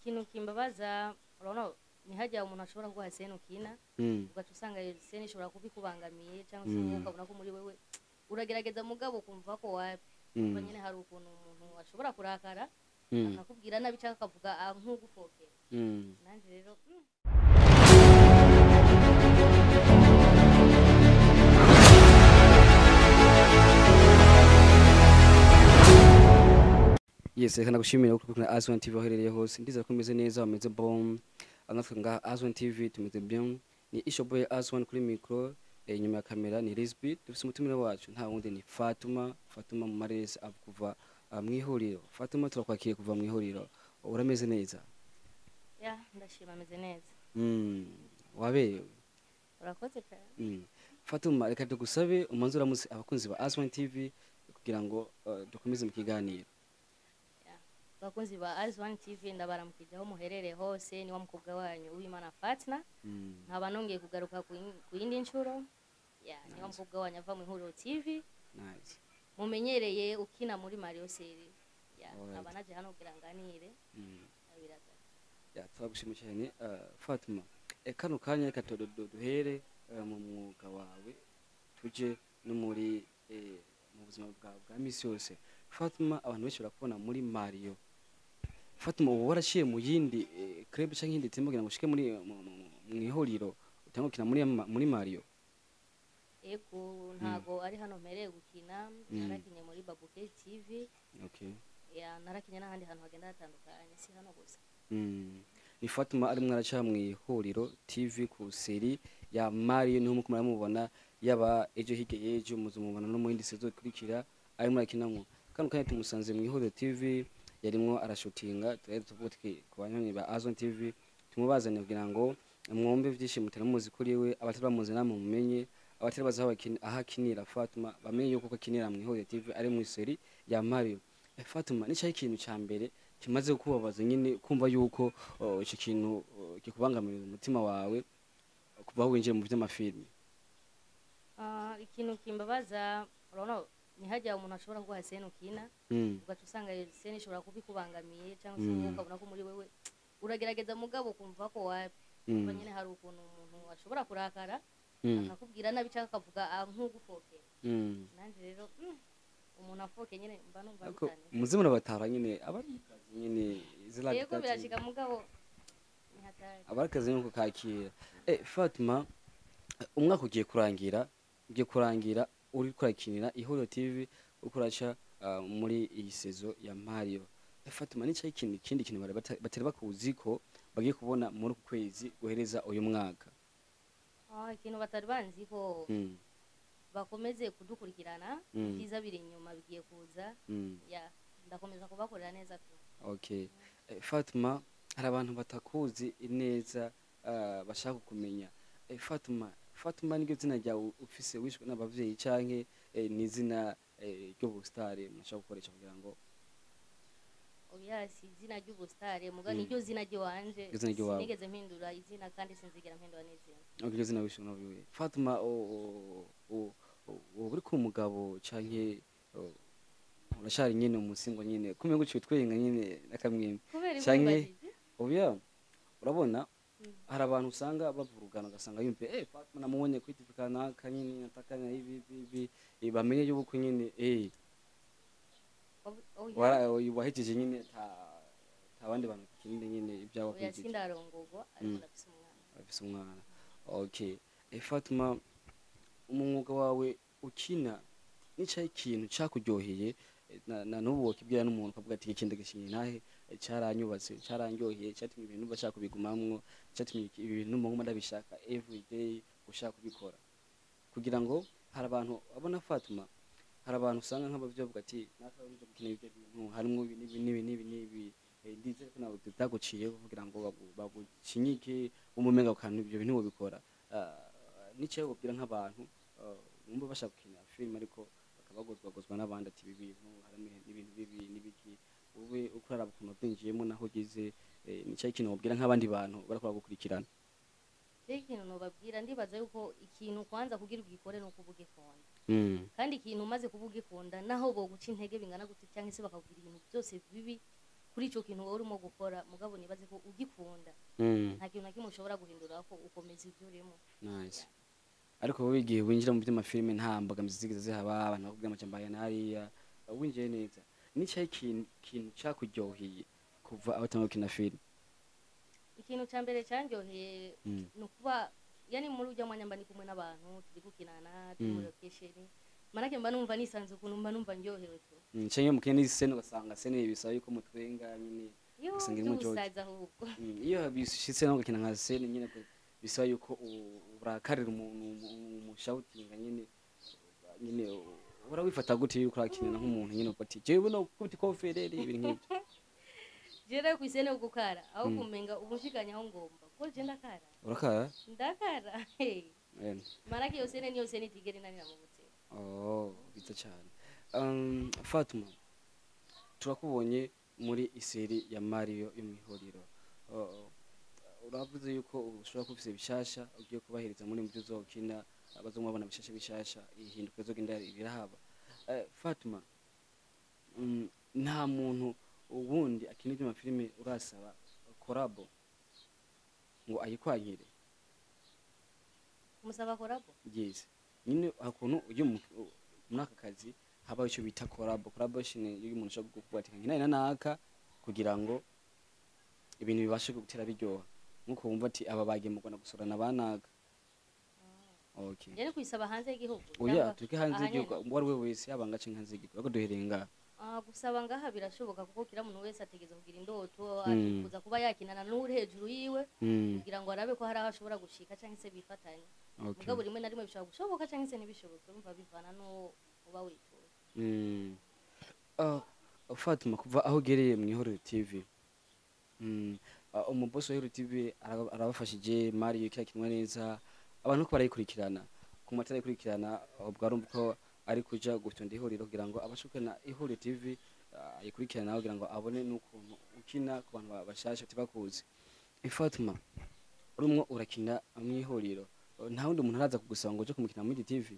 ikintu kimbabaza urabona ni hajya umuntu ashobora kuguha sene ukina ugaca usanga iyo sene ishobora kubikubangamiye cyangwa se ukabona ko muri wewe uragerageza mugabo kumva ko wapi kuko nyine hari ukuntu umuntu ashobora kurakara akakubwira nabi cyangwa akavuga nk'ugufokera nanjye rero Yes, kana gushimira uko kuna Azwan TV aherereye hose ndiza ko meze neza ameze bon anatwe nga Azwan TV tumeze bien ni Ishoboye Azwan kuri micro inyuma ya kamera ni Lisby dufite umutumire wacu nta wundi ni Fatuma mu marese avukuva mwihuriro Fatuma turakwakiye kuva mwihuriro urameze neza ya ndashima meze neza wabewe urakoze cyane Fatuma reka tugusabe umanzura musi abakunzi ba Azwan TV kugira ngo dukomeze mu kiganiro bakunzi ba Azwan TV ndabaramukije muherereye hose ni wa mukobwa wanyu uwimana Fatuma nkaba nongeye kugaruka ku yindi ncuro ni wa mukobwa wanyu ava mu ihuriro TV nice mumenyereye ukina muri Mario series nkaba naje hano kugira nganire turagushimira cyane Fatuma kano kanya reka duhere mu mwuga wawe tuje no muri mu buzima bwa misi yose Fatuma abantu benshi barakubona muri Mario Fatuma ubu warashiye mu yindi club cyangwa yindi team kugira ngo ushike muri mwihuriro utangukina muri Mario ego ntago ari hano mpereye gukina narakinye muri Babuke TV okay narakinye n'ahandi hantu hagenda hatandukanye si hano gusa ni Fatuma ari mwaraca mwihuriro TV ku seri ya Mario niho muko muramubona yaba ejo hige yejo muzumubona no mu yindi sezo ikurikira ari murakinamwo kano kanya tumusanze mwihuriro TV yarimwo arashootinga tuvuge ku banyoni ba Azwan TV tumubazane kugira ngo mwombe vyinshi mutari muzi kuri we abatari bamuzi namwe mumenye abatari bazaho ahakinira Fatuma bamenye yuko akinira mwihuriro TV ari mu seri ya Mario Fatuma ni cyayi kintu cyambere kimaze kubabaza nyine kumva yuko ico kintu kikubangamira umutima wawe kuba winjiye mu vy'amafilme ikintu kimbabaza urabona ni hajya umuntu ashobora kuguha sene ukina ugaca usanga iyo sene ishobora kubikubangamiye cyangwa se ukabona ko muri wewe uragerageza mugabo kumva ko wapi kuko nyine hari ukuntu umuntu ashobora kurakara akakubwira nabi cyangwa akavuga nk'ugufokera nanjye rero umuntu afoke nyine mba numva bitane muzimura batara nyine abarikazi nyine ziragita yego birashika mugabo ni hatari abarikazi nuko kakira Fatuma umwaka ugiye kurangira uri kurakinira ihuriro TV ukuracha muri iyi sezo ya Mario Fatuma ni cyayi kindi kintu batari bakuzi ko bagiye kubona muri kwezi guhereza uyu mwaka ikintu batari banzi ko bakomeze kudukurikirana kiza biri inyuma bigiye kuza ndakomeza kubakorera neza tu okay Fatuma hari abantu batakuzi neza bashaka kumenya Fatuma niryo zina rya ufise wishwe n'abavyeyi canke ni zina ry'ubustare mushaka gukoresha kugira ngo si izina ry'ubustare muga niryo zina ry'iwanje sinigeze mpindura izina kandi sinzigera mpindura n'izina iryo zina wishwe n'abavyeyi Fatuma uri ku mugabo canke urashari nyine umusingo nyine kumwe guciye twenga nyine nakamwimwe canke oya urabona hari abantu usanga bavurugana gasanga yumve Fatuma namubonye kwitifikana kanyine natakanya ibi bamenye yuko nyine wahejeje nyine tabandi bantu kindi nyine ibyawo kwigira yasindarongogwa ariko ndafise umwana okay Fatuma umwuga wawe ukina nica ikintu cyakuryoheye na nubu wakibwira n'umuntu kavuga ati ikindi gishinye nahe cyaranyubatse cyarangyoheye cyatumye ibintu bashaka kubigumamwo cyatumye ibintu mu ndabishaka every day gushaka kubikora kugira ngo hari abantu abona Fatuma hari abantu usanga nk'abavyo bavuga ati naka uje gukina ibyo bintu harimo nibi ndize ko nawe tutaguciye kugira ngo bagucinyike umumenga ukantu ibyo bintu bikora nice ubwira nk'abantu umbe bashaka gukina film ariko bakabagozwa n'abandi ati ibi bintu harimo ibintu bibi nibiki ube ukurara ukuntu byinjiyemo naho gize nice ikintu ubwira nk'abandi bantu barakora gukurikirana ikintu nobabwira ndibaza yuko ikintu kwanza kugira ugikore no kuvuga ikonda kandi ikintu umaze kuvuga ikonda naho bo guca intege bingana gute cyangwa se bakabwira ibintu byose bibi kuri ico kintu wowe urimo gukora mugabo nibaze ko ugikunda nta kintu na kimwe ushobora guhindura ko ukomeza ivyo urimo. Nice. Ariko wowe igihe winjira mu by'amafilme nta mbogamizi zigeze zihaba abantu bakubwira amajambo ya nariya winjiye neza n'icyayi kintu cyakuryoheye kuva aho tango kina film. Ikintu ca mbere cyanjyoheye nukuba yani muri ujya mwanya mba ni kumwe n'abantu turi gukinana turi muri location manake mba numva nisanze ukuntu mba numva ndyohewe tu cenye mukene n'isene ugasanga sene bisaba yuko mutwenga nyine usanga irimo joje ahubwo iyo bishitse no gukina nka sene nyine bisaba yuko urakarira umuntu umushoutinga nyine urawifata gute yuko urakinana nk'umuntu nyine uko ati jewe no kuti konferere ibintu nk'ibyo jere ku isene ugukara aho kumenga ubushikanya aho ngomba ko je ndakara urakara manake yo sene niyo sene tigere nani namubutse. Oh biza cyane. Fatuma turakubonye muri iseri ya Mario y'umwihoriro. Uravuze yuko ushobora kufise bishasha ugiye kubahereza muri mubyo uzokina abazomubona bishasha ihinduka zogenda irahaba. Fatuma nta muntu ubundi akina ibyo mafilime urasaba collabo ngo ayikwagire umusaba collabo? Yes. Nyine hakuntu ujye muri aka kazi haba icyo bita collaboration y'umuntu ushaka kukubatika nkina naka kugira ngo ibintu bibashe gutera biryoha nkuko wumva ati aba bagiye mu Rwanda gusorana banaka. Okay. Njye kwisaba hanze y'igihugu. Oya tuke hanze y'igihugu wari we wese yabanga cyo hanze y'igihugu bako duherenga. Gusaba ngaha birashoboka kuko kira muntu wese ategeza kugira indoto akuza kuba yakinana n'uri hejuru yiwe kugira ngo arabe ko hari aho ashobora gushika cyangwa se bifatanya. Mugabo rimwe na rimwe bishobora gushoboka cyangwa se ntibishoboke urumva bivana no uba wifuza. Fatuma kuva aho gereye mu Ihorero TV umuboso w'Ihorero TV arabafashije Mario kirakinwa neza abantu ko barayikurikirana ku matara yikurikirana ubwo arumva ko ari kuja gutonda ihoriro kugira ngo abashukana Ihorero TV ayikurikirana kugira ngo abone n'ukuntu ukina ku bantu bashasha tibakuzi. Fatuma urumwe urakina mu Ihoriro nta wundi umuntu araza kugusaba ngo uje kumukina muri TV?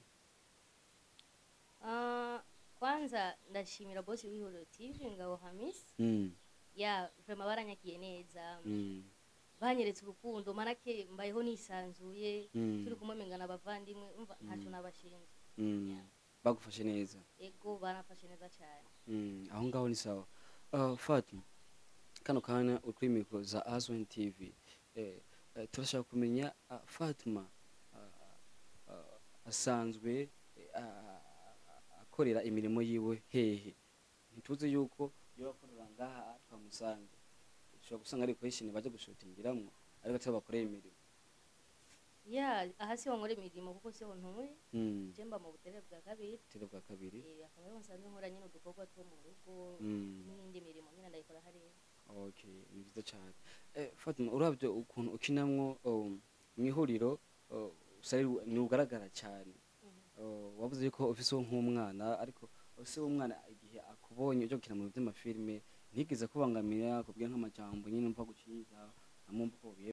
Kwanza ndashimira boss w'Ihorero TV ngabo Hamis. Ya vraiment baranyakiye neza. Banyeretse urukundo manake mbayeho nisanzuye turi kumumengana abavandimwe umva ntaco nabashinze. Bagufashe neza. Ego barafashe neza cyane. Aho ngaho ni sawa. Fatuma kano kana ukuri mikro za Azwen TV turashaka kumenya Fatuma asanzwe akorera imirimo yiwe hehe ntituze yuko yobakorera ngaha twamusanze ushobora gusanga ari question baje gushotingiramwo ariko atabakoreye imirimo. Ya aha si nkore imirimo kuko si ho ntuye jemba mu butere bwa kabiri akaba yo nsanzwe nkora nyine udukorwa two mu rugo n'indi mirimo nyine ndayikora hariya. Okay ni byiza cyane. Fatuma urabye ukuntu ukinamwo mu Ihoriro usari ni ugaragara cyane. Wavuze yuko ufise nk'umwana ariko ufise umwana igihe akubonye uje gukina mu by'amafilme ntigeze kubangamira kubwira nk'amajambo nyine mva guciza amumva ko